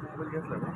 Mobile घेतला का?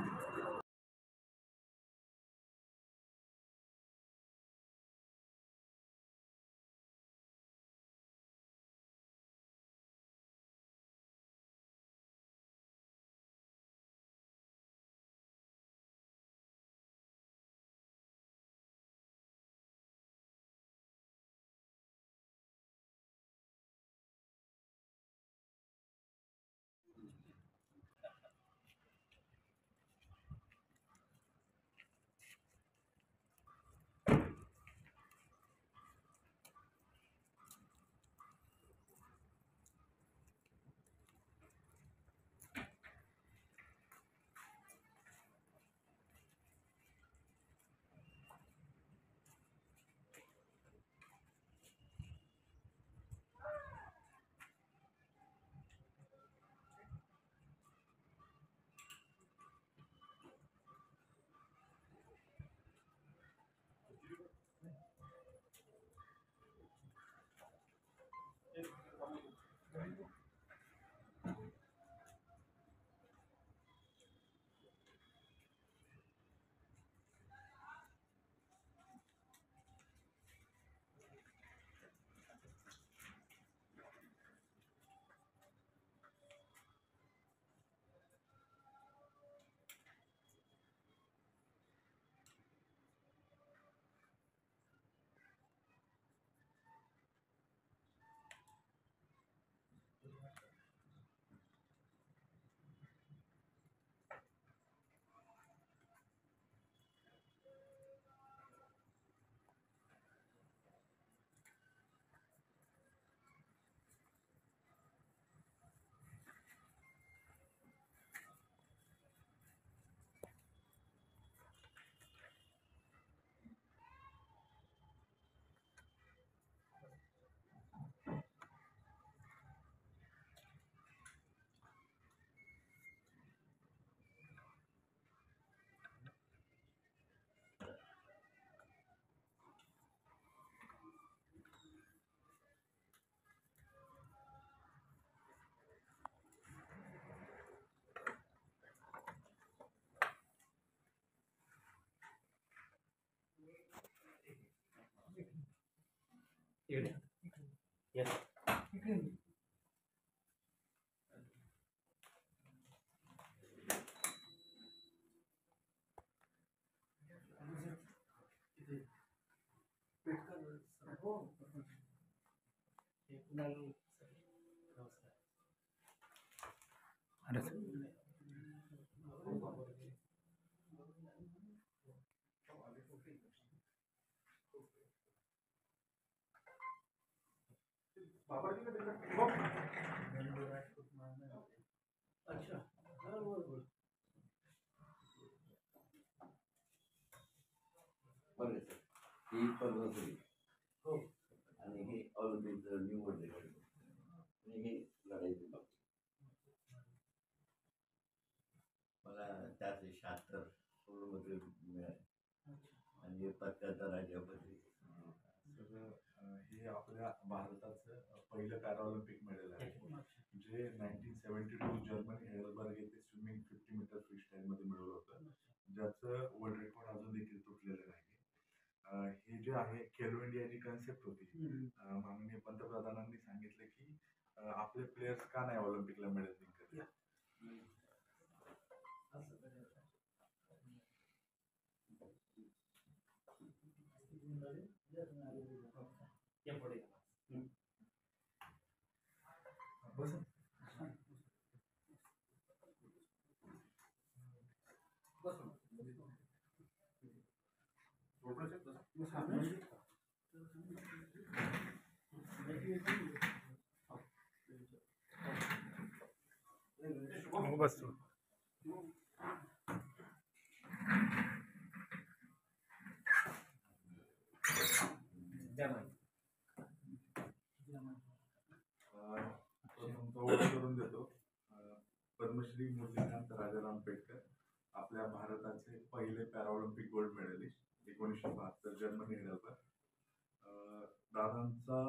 इकडे येस अरे अच्छा बरोबर बरं सर ही पद्मश्री हो आणि हे ऑलिम्पिकचं न्यू वर्ल्ड रेकॉर्ड आणि हे लढाईचे बाबतीत मला त्याचे 76 सोळमध्ये मिळाले आणि हे पदकाचा राज्यामध्ये सगळं हे आपल्या भारताचं पहिलं पॅराऑलिम्पिक मेडल आहे जे 1972 जर्मनी हेडलबर्ग येथे स्विमिंग 50 मीटर फ्री स्टाईलमध्ये मिळवलं होतं, ज्याचं वर्ल्ड रेकॉर्ड अजून देखील तुटलेलं नाही. हे जे आहे खेलो इंडियाची कन्सेप्ट होती. माननीय पंतप्रधानांनी सांगितलं की आपले प्लेयर्स का नाही ऑलिम्पिकला मेडल जिंकत. बस बस करून देतो. पद्मश्री मूर्तिकांत राजाराम पेटकर आपल्या भारताचे पहिले Paralympic gold medalist 1972 Germany Heidelberg. दादांचा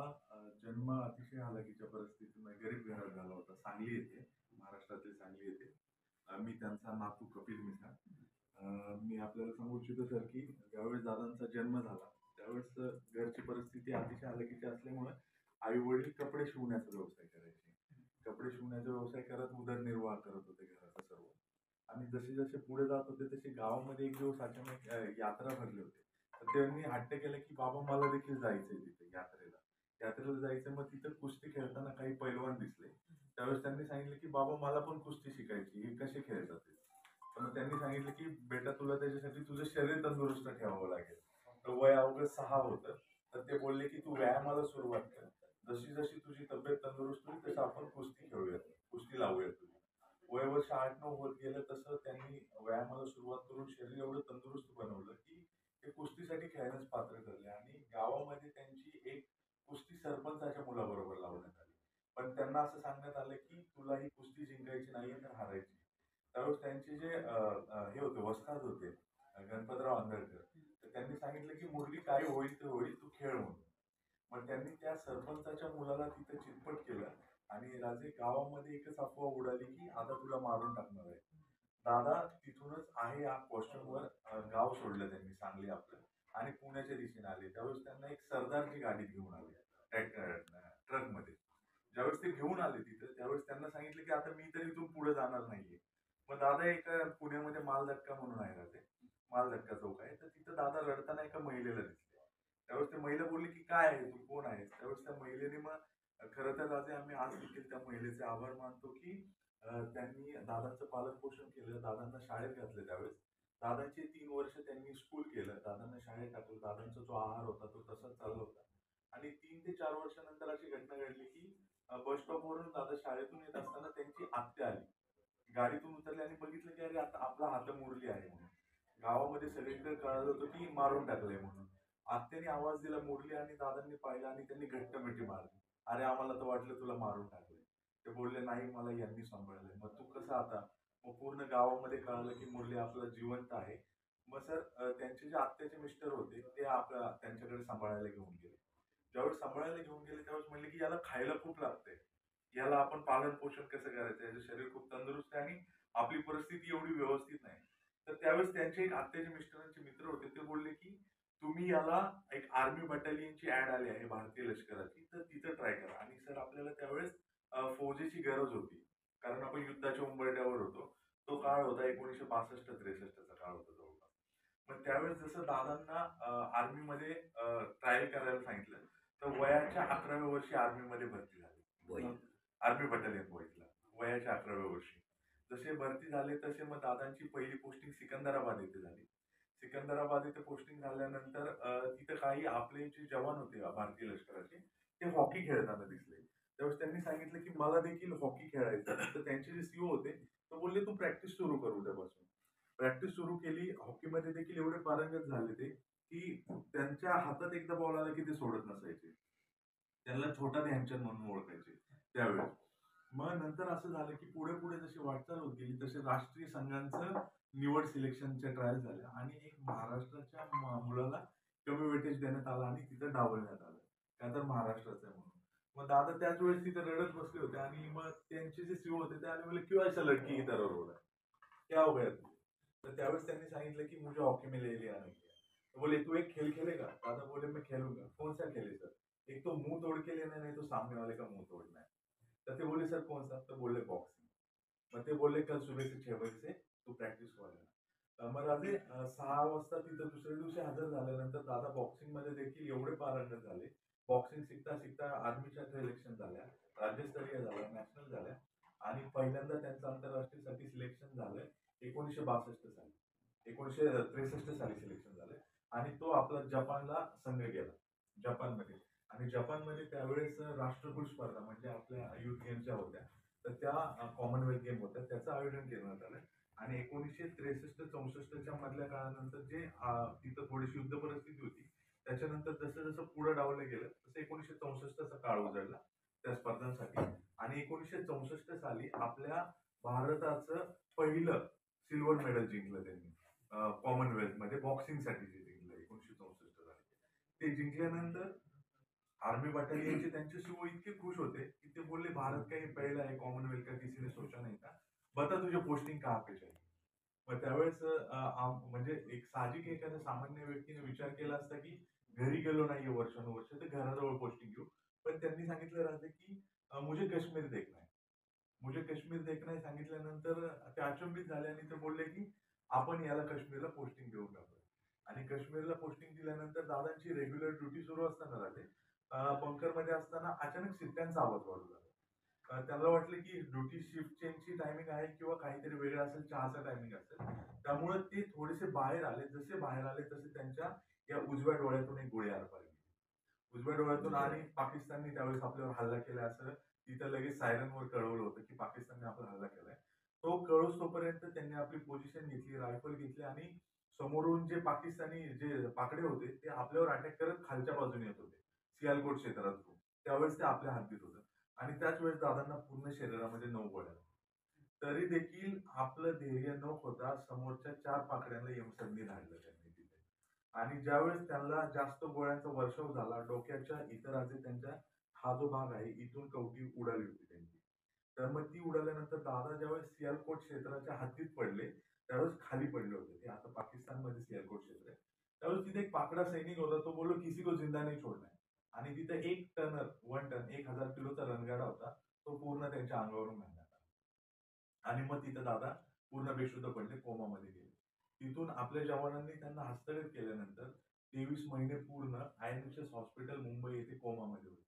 जन्म अतिशय हालाकीच्या परिस्थितीमध्ये गरीब घरात झाला होता. सांगली येथे, महाराष्ट्रातील सांगली येथे. मी त्यांचा नातू कपिल मिश्रा. मी आपल्याला सांगू इच्छितो सर की ज्यावेळेस दादांचा जन्म झाला त्यावेळेस घरची परिस्थिती अतिशय हलाखीची असल्यामुळे आई वडील कपडे शिवण्याचा व्यवसाय करायचे. कपडे शिवण्याचा व्यवसाय करत उदरनिर्वाह करत होते घराचा सर्व. आणि जसे जसे पुढे जात होते तसे गावामध्ये एक दिवस अचानक यात्रा भरली होती. तर त्यांनी हट्ट केला की बाबा मला देखील जायचंय तिथे यात्रेला. यात्रेला जायचं. मग तिथं कुस्ती खेळताना काही पैलवान दिसले. त्यावेळेस त्यांनी सांगितलं की बाबा मला पण कुस्ती शिकायची, हे कसे खेळतात ते. तर मग त्यांनी सांगितलं की बेटा तुला त्याच्यासाठी तुझं शरीर तंदुरुस्त ठेवावं लागेल. तर वय अवघं 6 होतं. तर ते बोलले की तू व्यायामाला सुरुवात कर. जशी जशी तुझी तब्येत तंदुरुस्त होईल तसं आपण कुस्ती खेळूयात, कुस्ती लावूयात तुझी. वय वर्ष 8-9 होत गेलं तसं त्यांनी व्यायामाला सुरुवात करून शरीर एवढं तंदुरुस्त बनवलं की ते कुस्तीसाठी खेळण्यास पात्र ठरले. आणि गावामध्ये त्यांची एक कुस्ती सरपंचाच्या मुलाबरोबर लावण्यात आली. पण त्यांना असं सांगण्यात आलं की तुला ही कुस्ती जिंकायची नाहीये तर हारायची. त्यावेळेस त्यांचे जे हे होते वस्ताद होते गणपतराव आंदळकर. तर त्यांनी सांगितलं की मुरली काय होईल ते होईल, तू खेळ म्हणून. मग त्यांनी त्या सरपंचाच्या मुलाला तिथे चितपट केलं. आणि राजे गावामध्ये एकच अफवा उडाली की आता तुला मारून टाकणार आहे. दादा तिथूनच आहे या क्वेश्चनवर गाव सोडलं त्यांनी सांगली आपलं आणि पुण्याच्या दिशेने आले. त्यावेळेस त्यांना एक सरदारची गाडी घेऊन आली ट्रकमध्ये. ज्यावेळेस ते घेऊन आले तिथं त्यावेळेस त्यांना सांगितलं की आता मी तर इथून पुढे जाणार नाहीये. मग दादा एका पुण्यामध्ये मालधक्का म्हणून आहे राहते. मालधक्का चौक आहे. तर तिथं दादा रडताना एका महिलेला दिसले. त्यावेळेस ते महिला बोलली की काय आहे तू कोण आहे. त्यावेळेस त्या महिलेने मग खरं तर राजे आम्ही आज देखील त्या महिलेचे आभार मानतो की त्यांनी दादांचं पालन पोषण केलं. दादांना शाळेत घातलं. त्यावेळेस दादांचे 3 वर्ष त्यांनी स्कूल केलं. दादांना शाळेत टाकलं. दादांचा जो आहार होता तो तसाच चालला होता. आणि 3 ते 4 वर्षानंतर अशी घटना घडली की बस स्टॉपवरून दादा शाळेतून येत असताना त्यांची आत्या आली. गाडीतून उतरले आणि बघितलं की अरे आता आपला हात मुरली आहे म्हणून. गावामध्ये सगळीकडे कळालं होतं की मारून टाकलंय म्हणून. आत्याने आवाज दिला मुरली आणि दादांनी पाहिलं आणि त्यांनी घट्ट मिठी मारली. अरे आम्हाला तर वाटलं तुला मारून टाकलंय. ते बोलले नाही मला यांनी सांभाळलंय. मग तू कसं आता. मग पूर्ण गावामध्ये कळालं की मुरली आपला जिवंत आहे. मग सर त्यांचे जे आत्याचे मिस्टर होते ते आपल्या त्यांच्याकडे सांभाळायला घेऊन गेले. ज्यावेळेस सांभाळायला घेऊन गेले त्यावेळेस म्हणले की याला खायला खूप लागतंय. याला आपण पालन पोषण कसं करायचं. याचं शरीर खूप तंदुरुस्त आहे आणि आपली परिस्थिती एवढी व्यवस्थित नाही. तर त्यावेळेस त्यांचे एक आत्याचे मिस्टरांचे मित्र होते. ते बोलले की तुम्ही याला एक आर्मी बटालियनची ऍड आली आहे भारतीय लष्कराची तर तिथं ट्राय करा. आणि सर आपल्याला त्यावेळेस फौजेची गरज होती. कारण आपण युद्धाच्या उंबरठ्यावर होतो. तो काळ होता 1962-63 चा काळ होता जवळपास. मग त्यावेळेस जसं दादांना आर्मीमध्ये ट्रायल करायला सांगितलं तर वयाच्या 11व्या वर्षी आर्मीमध्ये भरती झाले. आर्मी बटालियन बॉईजला वयाच्या 11व्या वर्षी. जसे भरती झाले तसे मग दादांची पहिली पोस्टिंग सिकंदराबाद येथे झाली. सिकंदराबाद येथे पोस्टिंग झाल्यानंतर तिथं काही आपले जे जवान होते भारतीय लष्कराचे ते हॉकी खेळताना दिसले. त्यावेळेस त्यांनी सांगितलं की मला देखील हॉकी खेळायचं. तर त्यांचे जे सीओ होते ते बोलले तू प्रॅक्टिस सुरू कर उद्यापासून. प्रॅक्टिस सुरू केली. हॉकीमध्ये देखील एवढे पारंगत झाले ते की त्यांच्या हातात एकदा बॉल आला की ते सोडत नसायचे. त्यांना छोटा ध्यानचंद म्हणून ओळखायचे त्यावेळेस. मग नंतर असं झालं की पुढे पुढे जशी वाटचाल होत गेली तसे राष्ट्रीय संघांचं निवड सिलेक्शनच्या ट्रायल झाल्या आणि एक महाराष्ट्राच्या मुलाला कमी वेटेज देण्यात आला आणि तिथं डावलण्यात आलं. का तर महाराष्ट्राचं आहे म्हणून. मग दादा त्याच वेळेस तिथे रडत बसले होते आणि मग त्यांचे जे सीओ होते ते आले बोलले क्यों ऐसा लड़की की तरह रो रहा है, क्या हो गया तुझे. तर त्यावेळेस त्यांनी सांगितलं की मुझे हॉकी में ले लिया नहीं गया. बोले तू एक खेल खेलेगा. दादा बोले मैं खेलूंगा. कौन सा खेल है सर. एक तो मुंह तोड़ के लेना नहीं तो सामने वाले का मुंह तोड़ना है. तर ते बोले सर कौन सा. तर बोलले बॉक्सिंग. मग ते बोलले कल सुबह से 6 बजे से तू प्रॅक्टिस व्हायला. मग राजे 6 वाजता तिथं दुसऱ्या दिवशी हजर झाल्यानंतर दादा बॉक्सिंग मध्ये देखील एवढे पारंगत झाले. बॉक्सिंग शिकता शिकता आर्मीच्या सिलेक्शन झाल्या, राज्यस्तरीय झाल्या, नॅशनल झाल्या आणि पहिल्यांदा त्यांचं आंतरराष्ट्रीयसाठी सिलेक्शन झालं 1962 साली. 1963 साली सिलेक्शन झालं आणि तो आपला जपानला संघ गेला. जपानमध्ये. आणि जपानमध्ये त्यावेळेस राष्ट्रकुल स्पर्धा म्हणजे आपल्या युथ गेमच्या होत्या. तर त्या कॉमनवेल्थ गेम होत्या. त्याचं आयोजन करण्यात आलं. आणि 1963-64च्या मधल्या काळानंतर जे तिथं थोडीशी युद्ध परिस्थिती होती. त्याच्यानंतर जसं जसं पुढे डावलं गेलं तसं 1964चा काळ उजळला त्या स्पर्धांसाठी. आणि 1964 साली आपल्या भारताचं पहिलं सिल्वर मेडल जिंकलं त्यांनी कॉमनवेल्थ मध्ये बॉक्सिंगसाठी जे जिंकलं 1964 साली. ते जिंकल्यानंतर आर्मी बटालियनचे त्यांचे सीओ इतके खुश होते की ते बोलले भारत का ये पहला है कॉमनवेल्थ का किसी ने सोचा नहीं था. बता तुझे पोस्टिंग कहाँ पे चाहिए. मग त्यावेळेस म्हणजे एक साहजिक एखाद्या सामान्य व्यक्तीने विचार केला असता की घरी गेलो नाहीये वर्षानुवर्ष तर घराजवळ पोस्टिंग घेऊ. पण त्यांनी सांगितलं राहते की मुझे कश्मीर देखना है. मुझे कश्मीर देखना है सांगितल्यानंतर ते अचंबित झाले आणि ते बोलले की आपण याला काश्मीरला पोस्टिंग देऊन टाकूया. आणि काश्मीरला पोस्टिंग दिल्यानंतर दादांची रेग्युलर ड्युटी सुरू असताना राहते बंकरमध्ये असताना अचानक शिट्ट्यांचा आवाज वाढू लागला. त्यांना वाटलं की ड्युटी शिफ्ट चेंजची टायमिंग आहे किंवा काहीतरी वेगळं असेल, चहाचा टायमिंग असेल. त्यामुळे ते थोडेसे बाहेर आले. जसे बाहेर आले तसे त्यांच्या या उजव्या डोळ्यातून एक गोळी आरपार गेली. उजव्या डोळ्यातून आणि पाकिस्तानने त्यावेळेस आपल्यावर हल्ला केला असं तिथं लगेच सायरनवर कळवलं होतं की पाकिस्तानने आपला हल्ला केलाय. तो कळोस्तोपर्यंत त्यांनी आपली पोझिशन घेतली, रायफल घेतली आणि समोरून जे पाकिस्तानी जे पाकडे होते ते आपल्यावर अटॅक करत खालच्या बाजूने येत होते. सियालकोट क्षेत्रातून. त्यावेळेस ते आपल्या हद्दीत होतं. आणि त्याच वेळेस दादांना पूर्ण शरीरामध्ये 9 गोळ्या. तरी देखील आपलं धैर्य न होता समोरच्या 4 पाकड्यांना यमसदनी धाडलं त्यांनी तिथे. आणि ज्यावेळेस त्यांना जास्त गोळ्यांचा वर्षाव झाला, डोक्याच्या इतराचे त्यांच्या हा जो भाग आहे इथून कवटी उडाली होती त्यांची. तर मग ती उडाल्यानंतर दादा ज्यावेळेस सियालकोट क्षेत्राच्या हद्दीत पडले, त्यावेळेस खाली पडले होते. ते आता पाकिस्तानमध्ये सियालकोट क्षेत्र आहे. त्यावेळेस तिथे एक पाकडा सैनिक होता. तो बोललो किसी को जिंदा नहीं छोडना है. आणि तिथे 1 टन 1000 किलोचा रणगाडा होता. तो पूर्ण त्यांच्या अंगावरून घालण्यात आला. आणि मग तिथे दादा पूर्ण बेशुद्ध पडले, कोमामध्ये गेले. तिथून आपल्या जवानांनी त्यांना हस्तगत केल्यानंतर 23 महिने पूर्ण आयएनएचएस हॉस्पिटल मुंबई येथे कोमामध्ये होते.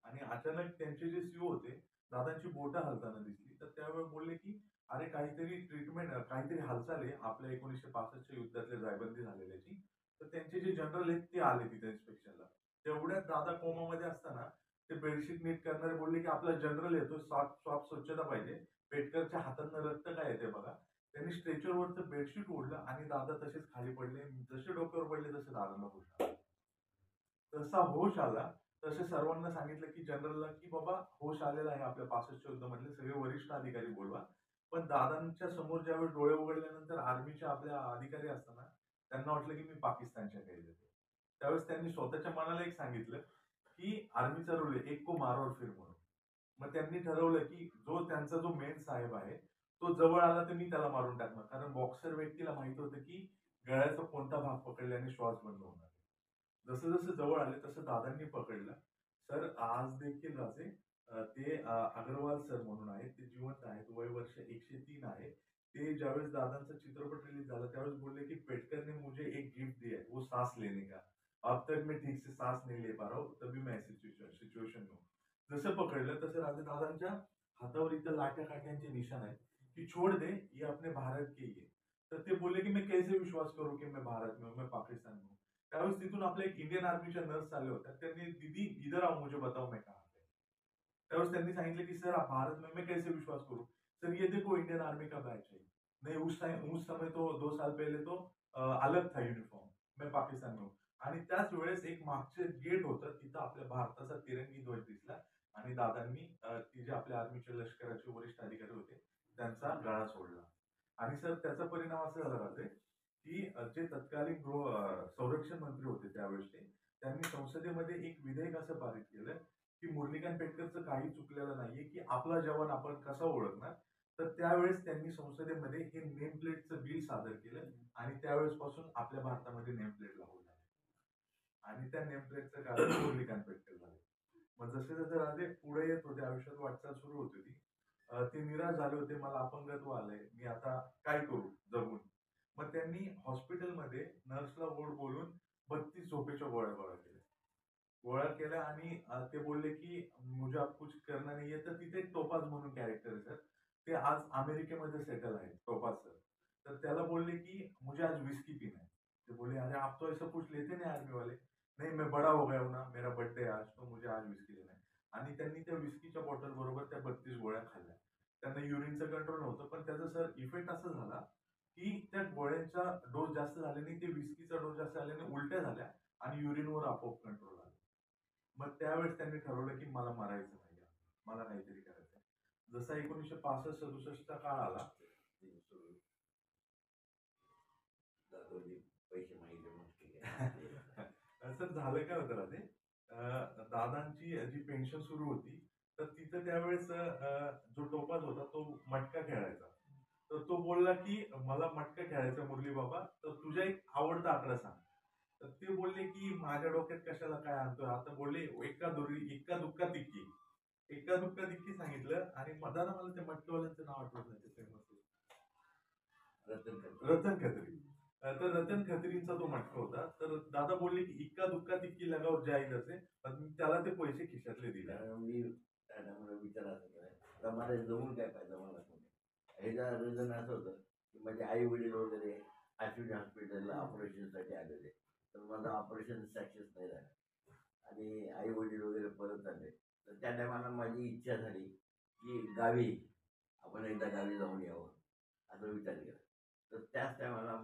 आणि अचानक त्यांचे जे सीओ होते, दादांची बोटं हलताना दिसली. तर त्यावेळी बोलले की अरे काहीतरी ट्रीटमेंट काहीतरी हालचाल आहे आपल्या 1965च्या युद्धातल्या जायबंदी झालेल्याची. तर त्यांचे जे जनरल आहेत ते आले तिथे इन्स्पेक्शनला. तेवढ्यात दादा कोमामध्ये असताना ते बेडशीट नीट करणारे बोलले की आपला जनरल येतो, श्वास स्वच्छता पाहिजे. पेटकरच्या हातातनं रक्त काय येते बघा. त्यांनी स्ट्रेचरवरचं बेडशीट ओढलं आणि दादा तसेच खाली पडले. जसे डोक्यावर पडले तसे दादांना होश आला. तसा होश आला तसे सर्वांना सांगितलं की जनरलला की बाबा होश आलेला आहे आपल्या 65च्या युद्धामधले सगळे वरिष्ठ अधिकारी बोलवा. पण दादांच्या समोर ज्यावेळी डोळे उघडल्यानंतर आर्मीचे आपल्या अधिकारी असताना त्यांना वाटलं की मी पाकिस्तानच्या कैद आहे. त्यावेळेस त्यांनी स्वतःच्या मनाला एक सांगितलं की आर्मीचा रूल आहे, एक को मारो और फिर मरो. मग त्यांनी ठरवलं की जो त्यांचा जो मेन साहेब आहे, तो जवळ आला तर मी त्याला मारून टाकणार. कारण बॉक्सर व्यक्तीला माहित होतं की गळ्याचा कोणता भाग पकडल्याने श्वास बंद होणार. जसं जसं जवळ आले तसं दादांनी पकडलं. सर आज देखील राजे ते अग्रवाल सर म्हणून आहेत. ते जिवंत आहेत. वय वर्ष 103 आहे. ते ज्यावेळेस दादांचा चित्रपट रिलीज झाला त्यावेळेस बोलले की पेटकर ने मुझे एक गिफ्ट दिया है, वो सांस लेने का. अब तक मैं ठीक से सांस नहीं ले पा रहा हूँ, तभी मैं ऐसी सिच्युएशन में हूँ. जसं पकडलं तसं राजे दादांच्या हातावर इथं लाट्या काट्यांचे निशाण आहेत की छोड़ दे ये अपने भारत के ही है. तर ते बोलले की मैं कैसे विश्वास करू की मैं भारत में हूँ, मैं पाकिस्तान में हूँ. त्यावेळेस तिथून आपल्या एक इंडियन आर्मीच्या नर्स आल्या होत्या. त्यांनी दीदी इधर आओ मुझे बताओ मैं कहाँ पे. त्यावेळेस त्यांनी सांगितलं की सर आप भारत में मैं कैसे विश्वास करूं. सर ये देखो इंडियन आर्मी का बैच है. नहीं उस समय तो 2 साल पहले तो अलग था यूनिफॉर्म. मैं पाकिस्तान में हूँ. आणि त्याच वेळेस एक मागचे गेट होतं तिथं आपल्या भारताचा तिरंगी ध्वज दिसला आणि दादांनी ती जे आपल्या आर्मीच्या लष्कराचे वरिष्ठ अधिकारी होते त्यांचा गळा सोडला. आणि सर त्याचा परिणाम असा झाला राहते की जे तत्कालीन संरक्षण मंत्री होते त्यावेळेसचे त्यांनी संसदेमध्ये एक विधेयक असं पारित केलं की मुरलीकांत पेटकरचं काही चुकलेलं नाहीये की आपला जवान आपण कसा ओळखणार. तर त्यावेळेस त्यांनी संसदेमध्ये हे नेम प्लेटचं बिल सादर केलं आणि त्यावेळेसपासून आपल्या भारतामध्ये नेम प्लेट लागू झाली. आणि त्या नेम प्लेटचं कारण मुरलीकांत पेटकर झाले. मग जसे जसे राजे पुढे येत होते आयुष्यात वाटचाल सुरू होती ती ते निराश झाले होते. मला अपंगत्व आलंय, मी आता काय करू जगून. मग त्यांनी हॉस्पिटलमध्ये नर्सला गोड बोलून 32 झोपेच्या गोळ्या गोळा केल्या. गोळा केल्या आणि ते बोलले की मुझे अब कुछ करना नहीं है. तर तिथे टोपाज म्हणून कॅरेक्टर आहे सर. ते आज अमेरिकेमध्ये सेटल आहेत टोपाज सर. तर त्याला बोलले की मुझे आज विस्की पीना है. ते बोले अरे आप तो ऐसा कुछ लेते नहीं आर्मी वाले. नहीं मैं बड़ा हो गया हूं ना, मेरा बर्थडे आज तो मुझे आज विस्की लेना है. आणि त्यांनी त्या विस्कीच्या बॉटल बरोबर त्या 32 गोळ्या खाल्ल्या. त्यांना युरिनचं कंट्रोल नव्हतं पण त्याचा सर इफेक्ट असा झाला की त्या गोळ्यांचा डोस जास्त झाल्याने ते विस्कीचा डोस जास्त झाल्याने उलट्या झाल्या आणि युरिनवर आपोआप कंट्रोल आला. मग त्यावेळेस त्यांनी ठरवलं की मला मरायचं नाही, मला काहीतरी करायचं. जसा 1965-67चा काळ आला पैसे मागितले मग ठीक आहे. सर झालं काय होतं राहते दादांची जी पेन्शन सुरू होती तर तिथं त्यावेळेस जो टोपाज होता तो मटका खेळायचा. तर तो बोलला की मला मटका खेळायचा मुरली बाबा, तर तुझा एक आवडता आकडा सांग. तर ते बोलले की माझ्या डोक्यात कशाला काय आणतोय, आता बोलले इक्का दुक्का तिक्की. इक्का दुक्का तिक्की सांगितलं आणि दादा मला त्या मटकेवाल्यांचं नाव आठवत नाही, ते famous आहे. रतन खत्री. रतन खत्री. तर रतन खत्रींचा तो मटका होता. तर दादा बोलले की इक्का दुक्का तिक्की लगाव जाईल असे, पण मी त्याला ते पैसे खिशातले दिले. कारण मी त्या टायमाला विचार असं केला, आता मला जमून काय फायदा मला कोणी. ह्याचा रिझन असं होतं की माझे आई वडील वगैरे अश्विनी हॉस्पिटलला ऑपरेशनसाठी आलेले, तर माझं ऑपरेशन सक्सेस नाही झालं आणि आई वडील वगैरे परत आले. तर त्या टायमाला माझी इच्छा झाली की गावी आपण एकदा गावी जाऊन यावं असं विचार केला. तर त्याच टायमाला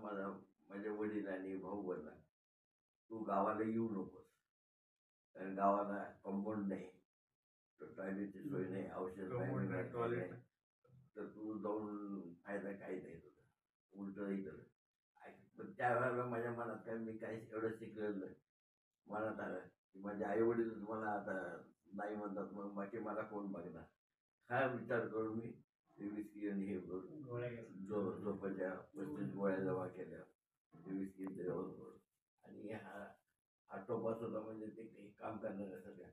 माझ्या वडील आणि भाऊ बोलला, तू गावाला येऊ नकोस, कारण गावाला कंपाऊंड नाही, टॉयलेटची सोय नाही, औषध Compound नाही, toilet नाही, तर तू जाऊन फायदा काही नाही तुझा, उलट इकडं. पण त्यावेळेला माझ्या मनात काय, मी काही एवढं शिकलेलं नाही. मनात आलं की माझे आई वडील मला आता नाही म्हणतात, मग बाकी मला कोण बघणार. हा विचार करून मी ते विस्की आणि हे करून गोळ्या घ्यायच्या. झोपाच्या 35 गोळ्या जमा केल्या, ते विस्की आणि हा आटोपास होता, म्हणजे ते काही काम करणाऱ्या सगळ्या.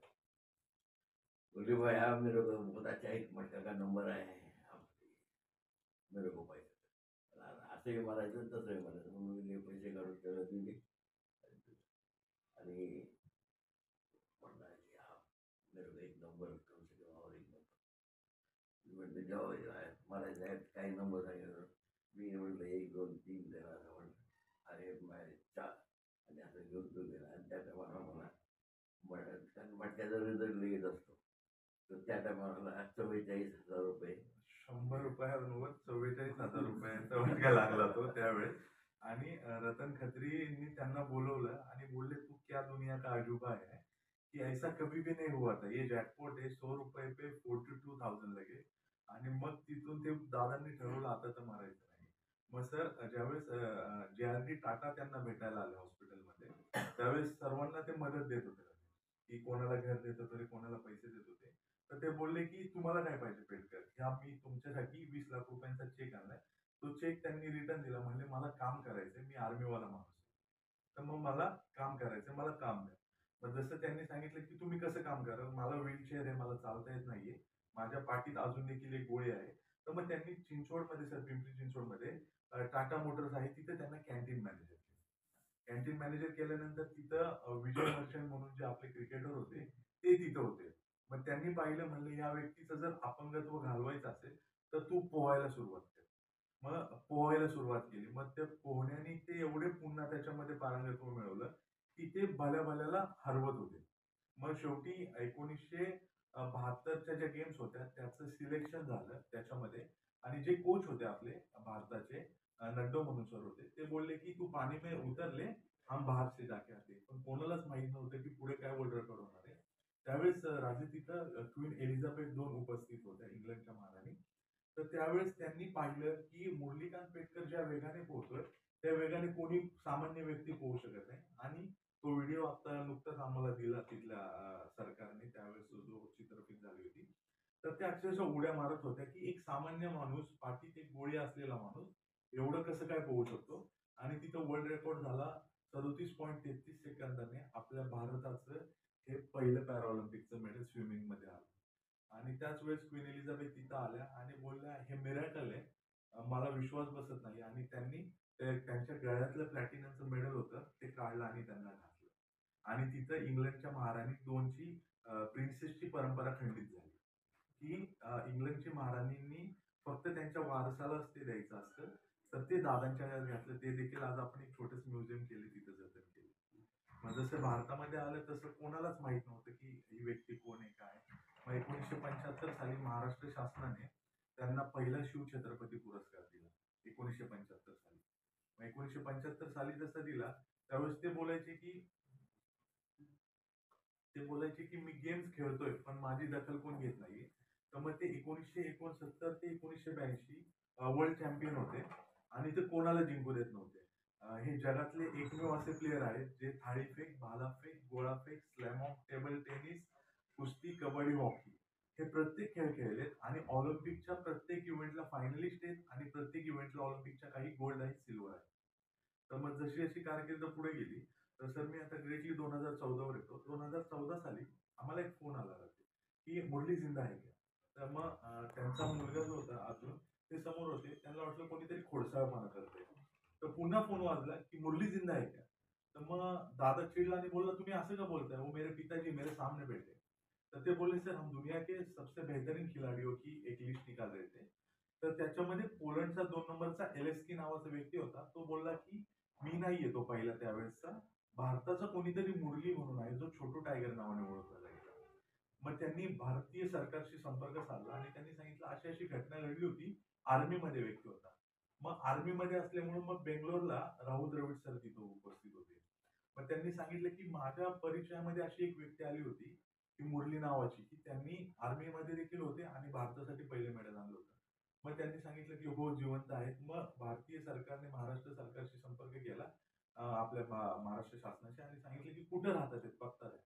बोले भाई आप मेरे को बहुत अच्छा एक मटका का नंबर आहे, आप मेरे को पैसे दे. असंही म्हणायचं तसंही म्हणायचं, म्हणून मी पैसे काढून त्याला दिले आणि म्हणला की हा मेरे को एक नंबर कम से कम और एक नंबर. मी म्हटलं जेव्हा मला काही नंबर सांगितलं, मी म्हटलं 1 2 3 देणार म्हटलं, अरे माझे 4 आणि असं घेऊन तो गेला. आणि त्या टायमाला मला कारण मटक्याचा रिझल्ट लगेच असतो, तर त्या टायमाला 44,000 रुपये 100 रुपयावर 44,000 रुपयांचा मटका लागला तो त्यावेळेस. आणि रतन खत्रींनी त्यांना बोलवलं आणि बोलले तू क्या दुनिया का अजूबा है कि ऐसा कभी भी नहीं हुआ था, ये जॅकपॉट है, 100 रुपये पे 42,000 लगे. आणि मग तिथून ते दादांनी ठरवलं आता तर मारायचं नाही. मग सर ज्यावेळेस जे आर डी टाटा त्यांना भेटायला आले हॉस्पिटलमध्ये, त्यावेळेस सर्वांना ते मदत देत होते, की कोणाला घर देत होते, कोणाला पैसे देत होते. तर ते बोलले की तुम्हाला काय पाहिजे पेडकर, ह्या मी तुमच्यासाठी 20 लाख रुपयांचा चेक आणलाय. तो चेक त्यांनी रिटर्न दिला, म्हणले मला काम करायचंय, मी आर्मीवाला माणूस आहे, तर मग मला काम करायचंय, मला काम द्या. मग जसं त्यांनी सांगितलं की तुम्ही कसं काम करा, मला व्हीलचेअर आहे, मला चालता येत नाहीये, माझ्या पाठीत अजून देखील एक गोळी आहे. तर मग त्यांनी चिंचवडमध्ये, सर पिंपरी चिंचवडमध्ये टाटा मोटर्स आहे, तिथे त्यांना कॅन्टीन मॅनेजर केलं. कॅन्टीन मॅनेजर केल्यानंतर तिथं विजय मर्चंट म्हणून जे आपले क्रिकेटर होते ते तिथं होते. मग त्यांनी पाहिलं, म्हणले या व्यक्तीचं जर अपंगत्व घालवायचं असेल तर तू पोहायला सुरुवात कर. मग पोहायला सुरुवात केली. मग त्या पोहण्याने ते एवढे पुन्हा त्याच्यामध्ये पारंगत्व मिळवलं की ते भल्या भल्याला हरवत होते. मग शेवटी 1972च्या ज्या गेम्स होत्या त्याचं सिलेक्शन झालं त्याच्यामध्ये. आणि जे कोच होते आपले भारताचे, नड्डो म्हणून सर होते, ते बोलले की तू पाणी में उतर ले, हम बाहर से जाके आते. पण कोणालाच माहित नव्हतं की पुढे काय वर्ल्ड रेकॉर्ड होणार आहे. त्यावेळेस राजे तिथं क्वीन एलिझाबेथ II उपस्थित होत्या, इंग्लंडच्या महाराणी. तर त्यावेळेस त्यांनी पाहिलं की मुरलीकांत पेटकर ज्या वेगाने पोहतोय त्या वेगाने कोणी सामान्य व्यक्ती पोहू शकत नाही. आणि तो व्हिडिओ आता नुकताच आम्हाला दिला तिथल्या सरकारने, त्यावेळेस जो चित्रफित झाली होती. तर त्या अक्षरशः उड्या मारत होत्या की एक सामान्य माणूस, पाठीत एक गोळी असलेला माणूस एवढं कसं काय पोहू शकतो. आणि तिथं वर्ल्ड रेकॉर्ड झाला 37.33 सेकंदाने. आपल्या भारताचं हे पहिलं पॅराऑलिम्पिकचं मेडल स्विमिंग मध्ये आलं. आणि त्याच वेळेस क्वीन एलिझाबेथ तिथं आल्या आणि बोलल्या हे मिरॅकल आहे, मला विश्वास बसत नाही. आणि त्यांनी त्यांच्या गळ्यातलं प्लॅटिनमचं मेडल होतं ते काढलं आणि त्यांना घातलं. आणि तिथं इंग्लंडच्या महाराणी 2ची प्रिन्सेसची परंपरा खंडित झाली, की इंग्लंडची महाराणींनी फक्त त्यांच्या वारसालाच ते द्यायचं असतं. तर ते दादांच्या गळ्यात घातलं. ते देखील आज आपण एक छोटस म्युझियम केले, तिथं जतन केले. मग जसं भारतामध्ये आलं तसं कोणालाच माहित नव्हतं की ही व्यक्ती कोण आहे, काय. मग 1975 साली महाराष्ट्र शासनाने त्यांना पहिला शिवछत्रपती पुरस्कार दिला, 1975 साली. मग 1975 साली जसा दिला त्यावेळेस ते बोलायचे की मी गेम्स खेळतोय पण माझी दखल कोण घेत नाहीये. तर मग ते 1969 ते 1982 वर्ल्ड चॅम्पियन होते आणि ते कोणाला जिंकू देत नव्हते. हे जगातले एकमेव असे प्लेयर आहेत जे थाळीफेक, भालाफेक, गोळाफेक, स्लॅमॉक, टेबल टेनिस, कुस्ती, कबड्डी, हॉकी हे प्रत्येक खेळ खेळलेत आणि ऑलिम्पिकच्या प्रत्येक इव्हेंटला फायनलिस्ट आहेत आणि प्रत्येक इव्हेंटला ऑलिम्पिकच्या काही गोल्ड आहेत, सिल्वर आहे. तर मग जशी जशी कारकीर्द पुढे गेली तर सर मी आता डिरेक्टली 2014 वर येतो. 2014 साली आम्हाला एक फोन आला रात्री की मुरली जिंदा आहे का? तर मग त्यांचा मुलगा जो होता अजून ते समोर होते. त्यांना वाटलं कोणीतरी खोडसाळपणा करतंय. तर पुन्हा फोन वाजला की मुरली जिंदा है क्या? तर मग दादा चिडला आणि बोलला तुम्ही असं का बोलताय? वो मेरे पिताजी मेरे सामने बैठे. तर ते बोलले सर हम दुनिया के सबसे बेहतरीन खिलाडियों की एक लिस्ट निकाल रहे थे. तर त्याच्यामध्ये पोलंडचा 2 नंबरचा एलेस्की नावाचा व्यक्ती होता. तो बोलला की मी नाहीये तो पहिला त्यावेळेसचा. भारताचा कोणीतरी मुरली म्हणून आहे जो छोटू टायगर नावाने ओळखला जायचा. मग त्यांनी भारतीय सरकारशी संपर्क साधला आणि त्यांनी सांगितलं अशी अशी घटना घडली होती. आर्मीमध्ये व्यक्ती होता. मग आर्मीमध्ये असल्यामुळे मग बेंगलोरला राहुल द्रविड सर तिथं उपस्थित होते. मग त्यांनी सांगितलं की माझ्या परिचयामध्ये अशी एक व्यक्ती आली होती की मुरली नावाची की त्यांनी आर्मीमध्ये देखील होते आणि भारतासाठी पहिले मेडल आणलं होतं. मग त्यांनी सांगितलं की हो जिवंत आहेत. मग भारतीय सरकारने महाराष्ट्र सरकारशी संपर्क केला आपल्या महाराष्ट्र शासनाशी आणि सांगितलं की कुठं राहतात ते पत्ता द्या.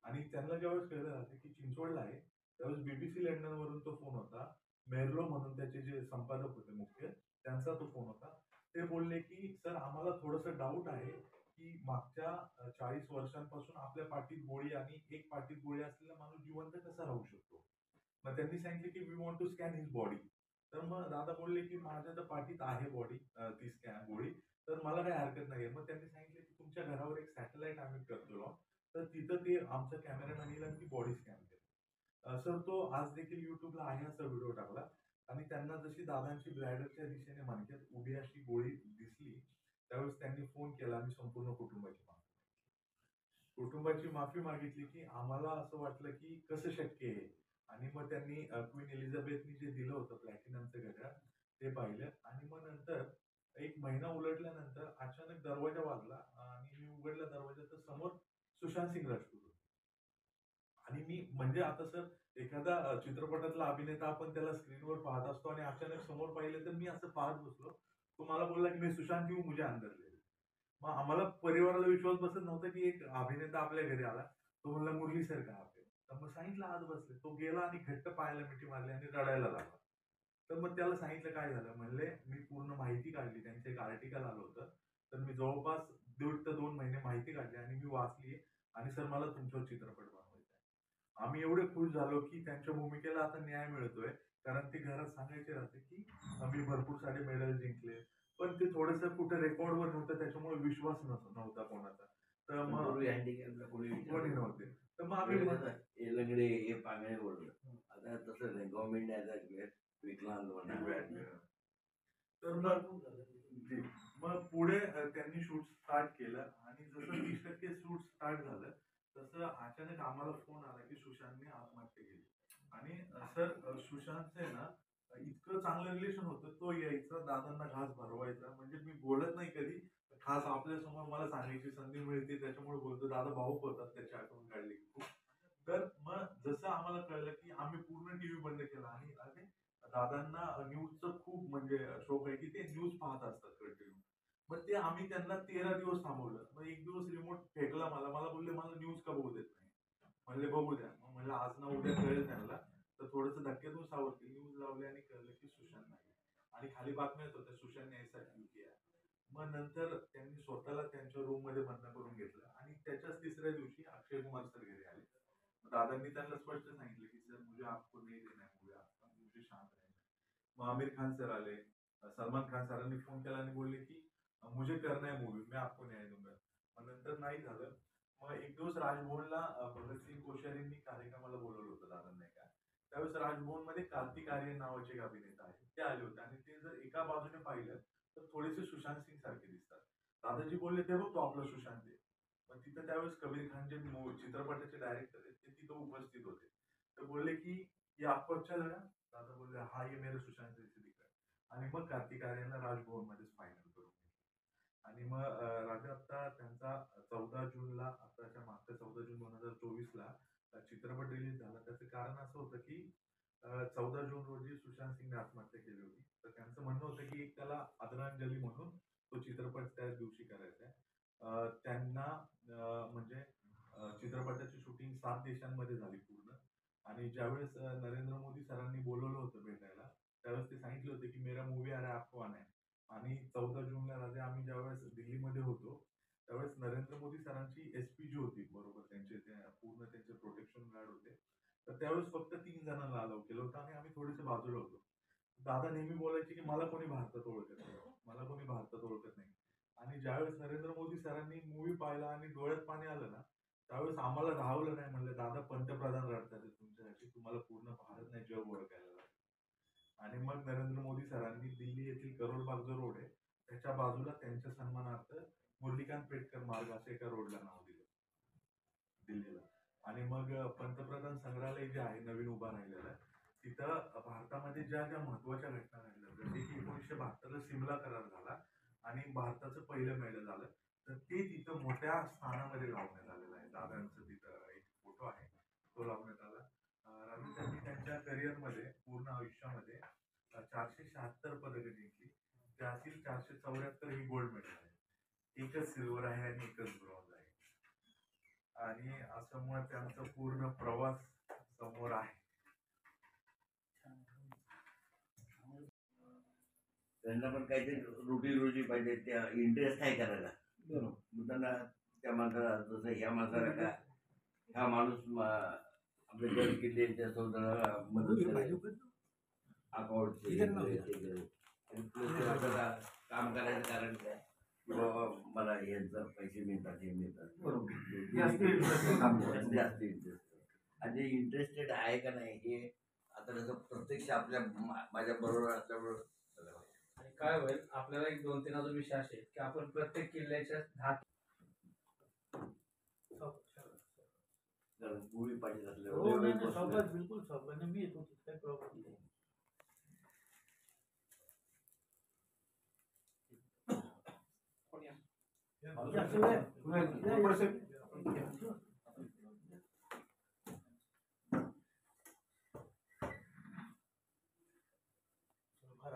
आणि त्यांना ज्यावेळेस कळलं राहते की चिंचवडला आहे त्यावेळेस बीबीसी लंडन वरून तो फोन होता. मेरलो म्हणून त्याचे जे संपादक होते मुख्य त्यांचा तो फोन होता. ते बोलले की सर आम्हाला थोडंसं डाऊट आहे की मागच्या 40 वर्षांपासून आपल्या पाठीत गोळी आणि एक पाठीत गोळी असलेला माणूस जिवंत कसा राहू शकतो. मग त्यांनी सांगितले की we want to scan his body. तर मग दादा बोलले की माझ्या तर पाठीत आहे बॉडी ती स्कॅन गोळी तर मला काही हरकत नाही. मग त्यांनी सांगितले की तुमच्या घरावर एक सॅटेलाइट आम्ही करतो लॉन्च. तर तिथं ते आमचा कॅमेरामॅन येईल आणि ती बॉडी स्कॅन करेल. सर तो आज देखील युट्यूबला आहे असा व्हिडिओ टाकला आणि त्यांना जशी दादांची ब्लॅडरच्या दिशेने मणक्यात उभी अशी गोळी दिसली त्यावेळेस त्यांनी फोन केला आणि संपूर्ण कुटुंबाची माफी मागितली की आम्हाला असं वाटलं की कसं शक्य आहे. आणि मग त्यांनी क्वीन एलिझाबेथनी जे दिलं होतं प्लॅटिनमचं घड्याळ ते पाहिलं आणि मग नंतर एक महिना उलटल्यानंतर अचानक दरवाजा वाजला आणि मी उघडला दरवाजा तर समोर सुशांत सिंग राजपूत होते. आणि मी म्हणजे आता सर एखादा चित्रपटातला अभिनेता आपण त्याला स्क्रीनवर पाहत असतो आणि अचानक समोर पाहिलं तर मी असं पाहत बसलो. तो मला बोलला की मी सुशांत हूं मुझे अंदर ले. मग आम्हाला परिवाराला विश्वास बसत नव्हता की एक अभिनेता आपल्या घरी आला. तो म्हणला मुरली सर कहाँ पे? तर मग सांगितलं आत बसले. तो गेला आणि घट्ट पायाला मिठी मारली आणि रडायला लागला. तर मग त्याला सांगितलं काय झालं? म्हणले मी पूर्ण माहिती काढली. त्यांचं एक आर्टिकल आलं होतं. तर मी जवळपास 1.5 ते 2 महिने माहिती काढली आणि मी वाचली आणि सर मला तुमच्यावर चित्रपट बनवायचा आहे. आम्ही एवढे खुश झालो की त्यांच्या भूमिकेला आता न्याय मिळतोय. कारण ते घरात सांगायचे राहते की आम्ही भरपूर सारे मेडल जिंकले. पण ते थोडंसं कुठे रेकॉर्डवर नव्हतं त्याच्यामुळे विश्वास नव्हता कोणाचा. तर मग पूर्वी हँडिकॅपला कोणी कोणी विचारलं नव्हते. तर मग आम्ही हे लंगडे हे पांगणे बोललं. आता तसं नाही गव्हर्नमेंट ऍज विकलांग म्हणा. तर मग पुढे त्यांनी शूट स्टार्ट केलं आणि जसं 30% शूट स्टार्ट झालं तसं अचानक आम्हाला फोन आला की सुशांतने आत्महत्या केली. आणि सर सुशांतचं आहे ना इतकं चांगलं रिलेशन होतं. तो यायचा दादांना घास भरवायचा. म्हणजे मी बोलत नाही कधी खास आपल्या समोर मला सांगायची संधी मिळते त्याच्यामुळे बोलतो. दादा भाऊक होतात त्याची आठवण काढली की खूप. तर मग जसं आम्हाला कळलं की आम्ही पूर्ण टीव्ही बंद केला आणि दादांना न्यूजचं खूप म्हणजे शौक आहे की ते न्यूज पाहत असतात कंटिन्यू. मग ते आम्ही त्यांना 13 दिवस थांबवलं. मग एक दिवस रिमोट फेकला मला बोलले मला न्यूज का बघू देत नाही. म्हणले बघू द्या. मग म्हणलं आज ना उद्या कळेल त्यांना. तर थोडंसं धक्क्यातून सावरली. न्यूज लावली आणि कळलं की सुशांत नाही. आणि खाली बातम्या येत होत्या सुशांतने ऐसा क्यों किया. मग नंतर त्यांनी स्वतःला त्यांच्या रूम मध्ये बंद करून घेतलं आणि त्याच्याच तिसऱ्या दिवशी अक्षय कुमार सर घरी आले. दादांनी त्यांना स्पष्ट सांगितलं की सर मुझे आपको नहीं देना है मूवी आपका मुझे शांत रहना है. मग आमिर खान सर आले. सलमान खान सरांनी फोन केला आणि बोलले की मुझे करना है मूवी मैं आपको न्याय दूंगा. मग नंतर नाही झालं. मग एक दिवस राजभवनला भगतसिंग कोश्यारींनी कार्यक्रमाला बोलवलं होतं दादांना एका. त्यावेळेस राजभवनमध्ये कार्तिक आर्यन नावाचे एक अभिनेता आहेत ते आले होते आणि ते जर एका बाजूने पाहिलं तर थोडेसे सुशांत सिंग सारखे दिसतात. दादाजी बोलले ते बघ तो आपला सुशांत आहे. मग तिथं त्यावेळेस कबीर खान जे चित्रपटाचे डायरेक्टर आहेत ते तिथं उपस्थित होते. तर बोलले की ये आपको अच्छा लगा. दादा बोलले हा ये मेरे सुशांत जैसे दिख रहा है. आणि मग कार्तिक आर्यनला राजभवन मध्येच फायनल करून घेतलं. आणि मग राजा आता त्यांचा 14 जूनला आताच्या मागच्या 14 जून 2024ला चित्रपट रिलीज झाला. त्याचं कारण असं होतं की 14 जून रोजी सुशांत सिंगने आत्महत्या केली होती. तर त्यांचं म्हणणं होतं की एक त्याला आदरांजली म्हणून तो चित्रपट त्याच दिवशी करायचा आहे. त्यांना म्हणजे चित्रपटाची शूटिंग 7 देशांमध्ये झाली पूर्ण आणि ज्यावेळेस नरेंद्र मोदी सरांनी बोलवलं होतं भेटायला, त्यावेळेस ते सांगितलं होतं की मेरा मूवी आ रहा है आपको आना है. आणि 14 जूनला रात्री आम्ही ज्यावेळेस दिल्लीमध्ये होतो, त्यावेळेस नरेंद्र मोदी सरांची एसपीजी होती बरोबर, त्यांचे पूर्ण त्यांचे प्रोटेक्शन गार्ड होते. तर त्यावेळेस फक्त 3 जणांना अलाउ केलं होतं आणि आम्ही थोडेसे बाजूला होतो. दादा नेहमी बोलायचे की मला कोणी भारतात ओळखत नाही, मला कोणी भारतात ओळखत नाही. आणि ज्यावेळेस नरेंद्र मोदी सरांनी मूवी पाहिला आणि डोळ्यात पाणी आलं ना, त्यावेळेस आम्हाला राहवलं नाही. म्हणलं दादा पंतप्रधान रडतात आहे तुमच्यासाठी, तुम्हाला पूर्ण भारत नाही जग ओळखायला लागलं. आणि मग नरेंद्र मोदी सरांनी दिल्ली येथील करोडबाग जो रोड आहे त्याच्या बाजूला त्यांच्या सन्मानार्थ मुरलीकांत पेटकर मार्ग असं एका रोडला नाव दिलं दिल्लीला. आणि मग पंतप्रधान संग्रहालय जे आहे नवीन उभा राहिलेलं, तिथं भारतामध्ये ज्या ज्या महत्वाच्या घटना घडल्या, जसे की 1972ला सिमला करार झाला आणि भारताचं पहिलं मेडल झालं, तर ते तिथं मोठ्या स्थानामध्ये लावण्यात आलेलं आहे. दादांचं तिथं एक फोटो आहे, तो लावण्यात आला. राहुल त्यांनी त्यांच्या करिअरमध्ये पूर्ण आयुष्यामध्ये 476 पदकं जिंकली, त्यातील 474 ही गोल्ड मेडल आहे, एकच सिल्वर आहे आणि एकच ब्रॉन्झ आहे. आणि असं मग त्यांचा पूर्ण प्रवास समोर आहे. त्यांना पण काहीतरी रोजी पाहिजे, त्या इंटरेस्ट आहे करायला. मग त्यांना त्या माणसाला, जसं ह्या माणसाला का हा माणूस आपल्या गड किल्ल्यांच्या संवर्धनाला मदत करेल, अकाउंटचे काम करायचं कारण काय की बाबा मला यांचं पैसे मिळतात, हे मिळतात, जास्त इंटरेस्ट. आणि इंटरेस्टेड आहे का नाही हे आता कसं प्रत्यक्ष आपल्या माझ्या बरोबर असल्यामुळं. आणि काय होईल आपल्याला एक 2-3 अजून विषय असेल की आपण प्रत्येक किल्ल्याच्या 10 गुळी पाणी सोबत बिलकुल सोबत मी येतो, काही प्रॉब्लेम नाही.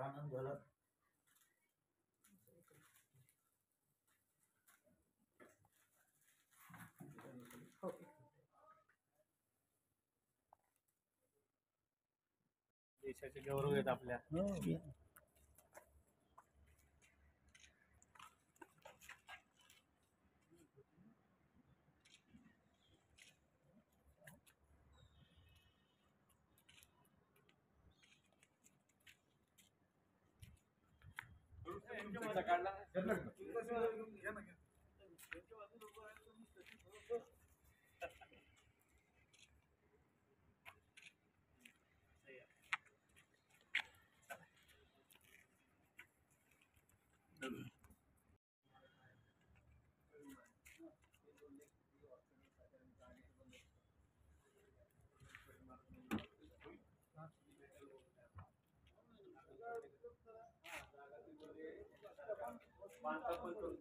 आनंद झाला. देशाचे गौरव आहेत आपल्या. बांधकाम पण करून